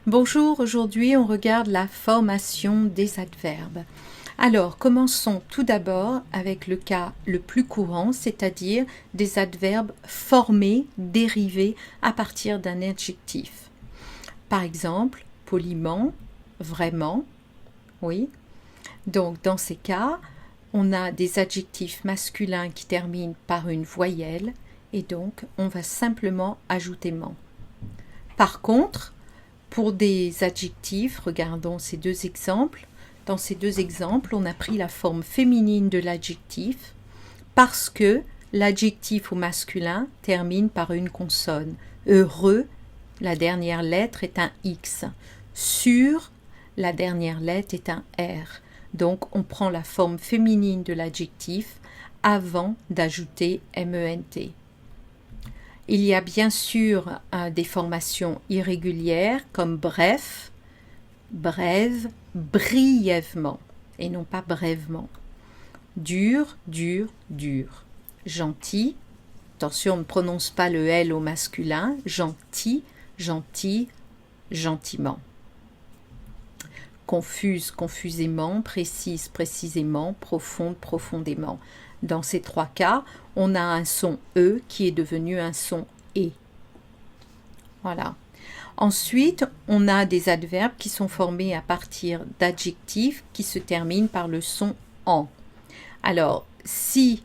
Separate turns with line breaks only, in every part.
Bonjour, aujourd'hui on regarde la formation des adverbes. Alors, commençons tout d'abord avec le cas le plus courant, c'est-à-dire des adverbes formés, dérivés à partir d'un adjectif. Par exemple, poliment, vraiment, oui. Donc, dans ces cas, on a des adjectifs masculins qui terminent par une voyelle et donc on va simplement ajouter ment. Par contre, pour des adjectifs, regardons ces deux exemples. Dans ces deux exemples, on a pris la forme féminine de l'adjectif parce que l'adjectif au masculin termine par une consonne. Heureux, la dernière lettre est un X. Sûr, la dernière lettre est un R. Donc, on prend la forme féminine de l'adjectif avant d'ajouter MENT. Il y a bien sûr des formations irrégulières comme bref, brève, brièvement et non pas brèvement. Dur, dur, dur. Gentil, attention, on ne prononce pas le L au masculin. Gentil, gentil, gentiment. Confuse, confusément, précise, précisément, profonde, profondément. Dans ces trois cas, on a un son E qui est devenu un son E. Voilà. Ensuite, on a des adverbes qui sont formés à partir d'adjectifs qui se terminent par le son en. Alors, si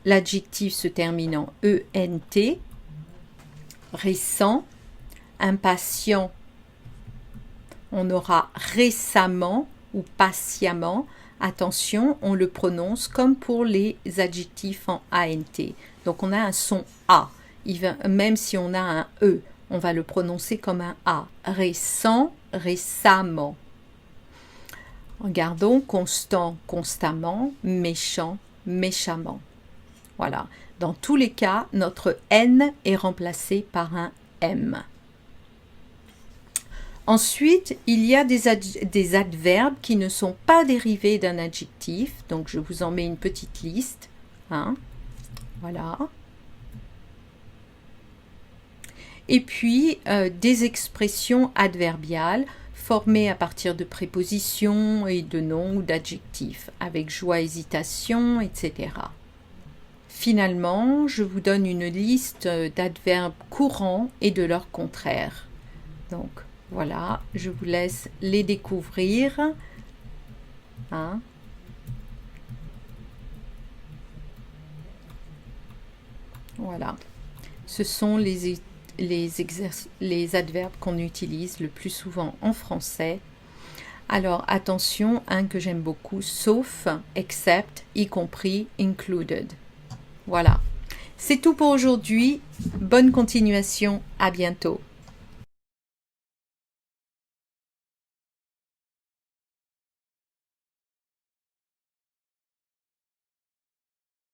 l'adjectif se termine en ENT, récent, impatient, on aura récemment ou patiemment. Attention, on le prononce comme pour les adjectifs en ANT. Donc on a un son A. Même si on a un E, on va le prononcer comme un A. Récent, récemment. Regardons constant, constamment, méchant, méchamment. Voilà. Dans tous les cas, notre N est remplacé par un M. Ensuite, il y a des adverbes qui ne sont pas dérivés d'un adjectif. Donc, je vous en mets une petite liste. Voilà. Et puis, des expressions adverbiales formées à partir de prépositions et de noms ou d'adjectifs, avec joie, hésitation, etc. Finalement, je vous donne une liste d'adverbes courants et de leurs contraires. Donc, voilà, je vous laisse les découvrir. Voilà. Ce sont les adverbes qu'on utilise le plus souvent en français. Alors, attention, un que j'aime beaucoup, sauf, except, y compris, included. Voilà. C'est tout pour aujourd'hui. Bonne continuation. À bientôt.